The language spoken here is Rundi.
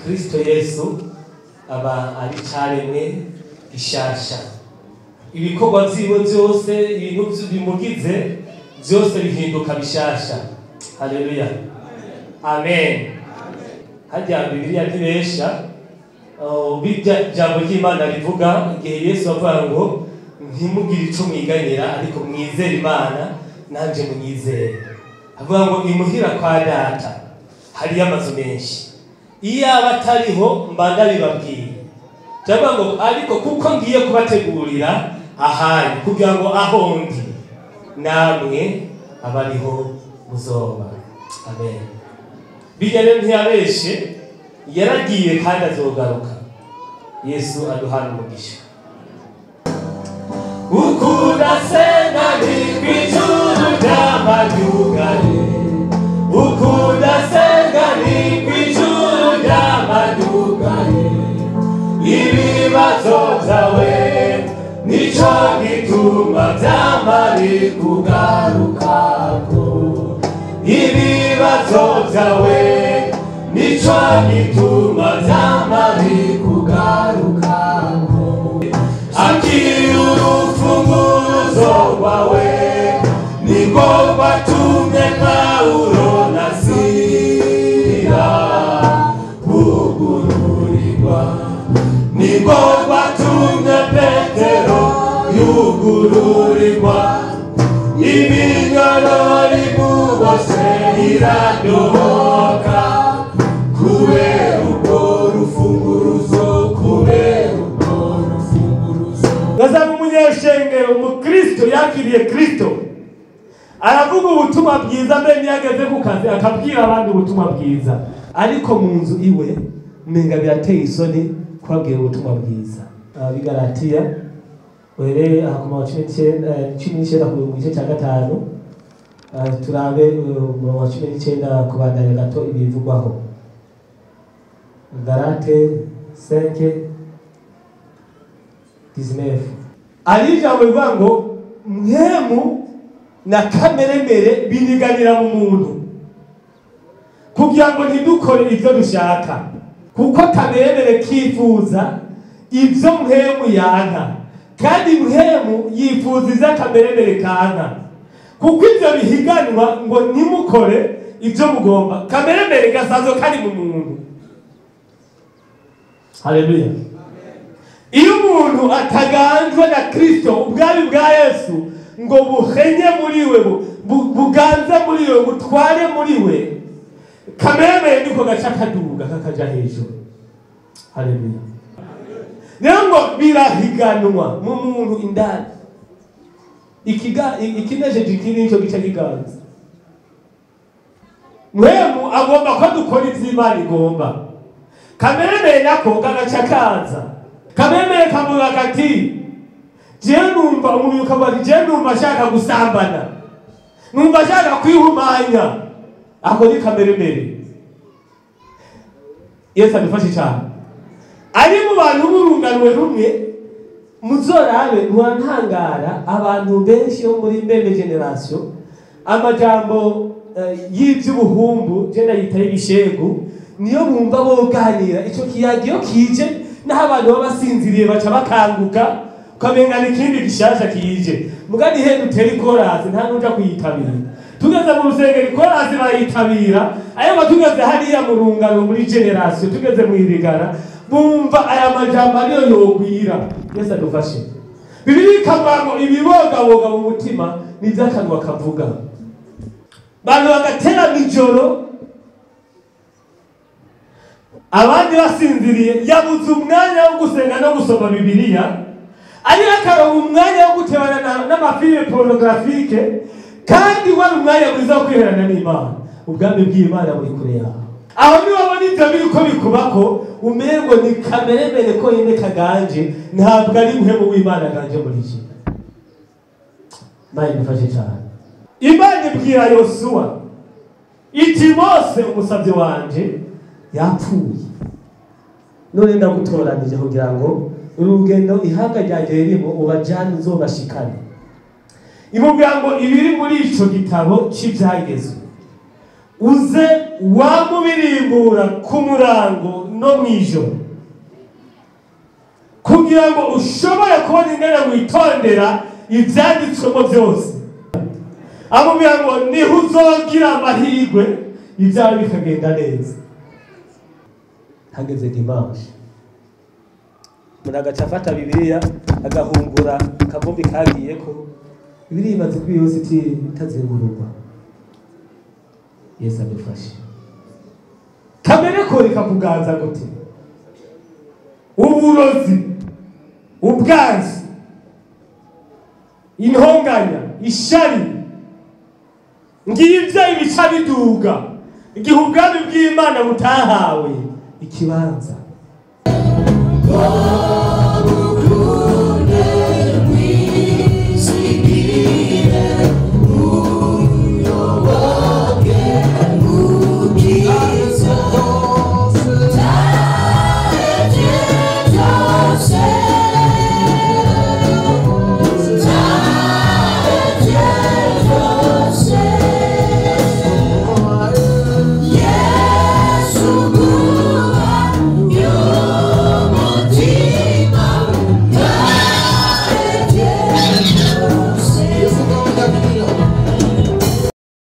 Kristo Yesu aba ari caremwe gishasha. Ibikorwa vyiwe byose, ibintu bimugize byose bihinduka bishasha. Haleluya. Amen. Hajya Bibiliya ntibesha. Bijya jambo ry'Imana rivuga igihe Yesu avuga ngo ntimugire ico mwiganyira ariko mwizere Imana nanje munyizere. Avuga ngo imuhira kwa data hari amazu menshi. Iyo abatariho mbanda bibabwiye. Cyangwa ngo ariko kuko ngiye kubategurira ahari kugira ngo aho ndi namwe abariho muzoba. Amen. Bijyane ntiyabeshe yaragiye kandi azogaruka. Yesu aduhana umugisha. Ukunda senga ni kwijuru ry'amadugare. Ukunda senga ni kwijuru ry'amadugare. Ibibazo byawe nico gituma byamari kugarukako. Ibibazo byawe nico gituma byamari kugarukako. Akiri urufunguzo rwawe niko rwatumye Pawulo na Sila bugururirwa. Niko rwatumye Petero yugururirwa. Iminyoro imubose iradohoka kubera urwo rufunguruzo, kubera urwo rufunguruzo. Gaza umunyeshengero umukristo yakiriye Kristo aravuga ubutumwa bwiza mbere yageze ku kazi akabwira abandi ubutumwa bwiza, ariko mu nzu iwe umenga birateye isoni kwabwira ubutumwa bwiza. Bigalatiya were hakuma 19 ku gice cya 5 turabe mu 19 kubandanya gato ibivugwaho. Galate 5:19 ari jambo bivuga ngo mwemu na kameremere biniganira mu muntu kugira ngo ntidukore ibyo dushaka, kuko kameremere kifuza ibyo mwemu yanka kandi mwemu yifuza iza kameremere kanka, kuko ibyo bihiganwa ngo nimukore ibyo mugomba. Kameremere gasanzwe kari mu muntu. Haleluya. Iyo umuntu ataganzwe na Kristo ubwami bwa Yesu ngo buhenye muri we, buganze muri we, butware muri we, kameremere niko gaca kaduga kakaja hejuru. Haleluya. Nengo birahiganwa mu muntu indani. Ikinejeje ikinincho gica kiganza. Mwemu agomba ko dukora ivy'Imana igomba. Kameremere nako gagaca kanza. Kameremere kavuga kati je numva umuntu kabari je numva shaka gusambana, numva shaka kwihumanya. Ako ni kameremere. Yesu adufashe cyane. Ari mu bantu burunganwe rumwe muzorabe ntwantangara abantu benshi yo muri mbere generation amajambo y'ivy'ubuhumbu je ndayitaye ibishegu niyo bumva boganira ico kiyagiyo kije naho abantu babasinziriye baca bakanguka ukamenga ikindi gishasha kije mugani he dutera ikorazi nta nuja kuyitabira. Tugeze mu rusengero ikorazi bayitabira, ayo batugeze hariya mu rungano muri generation tugeze mu irigara bumva aya majambo ariyo yogwira. Yesu adufashe. Bibiliya ikavuga ngo ibibogaboga mu mutima nivyakanwa kavuga. Bantu bagatera mijoro abandi basinziriye, yabuze umwanya wo gusenga no gusoma Bibiliya, ari akaronka umwanya wo gutebana n'amafilme pornographique kandi wari umwanya mwiza wo kwiherana n'Imana, ubwami bw'Imana buri kure yawe. Aho ni wabona ibyo biriko bikubako umengo ni kameremere ko yine kaganje, ntabwo ari muhemu w'Imana ganje muri iki. Imana idufashe cyane. Imana ibwira Yosuwa iti Mose umusavyi wanje yapfuye, none ndagutoranije kugira ngo urugendo ihanga ryanjye ririmo ubajane uzobashikane. Imubwira ngo ibiri muri ico gitabo c'ivyagezwe uze wamubirimbura ku murango no mwijoro, kugira ngo ushobore kubona ingene witondera ivyanditswemo byose. Amubwira ngo niho uzogira amahirwe ibyawe bikagenda neza. Hageze dimanche umuntu agaca afata Bibiliya agahungura akavumbi kagiyeko, Bibiliya imaze kuba yose itazengururwa. Yesu adufashe. Kamere ko ikakuganza gute? Uburozi, ubwanzi, intonganya, ishari, ngivyo ibica biduga igihe ubwami bw'Imana butahawe ikibanza.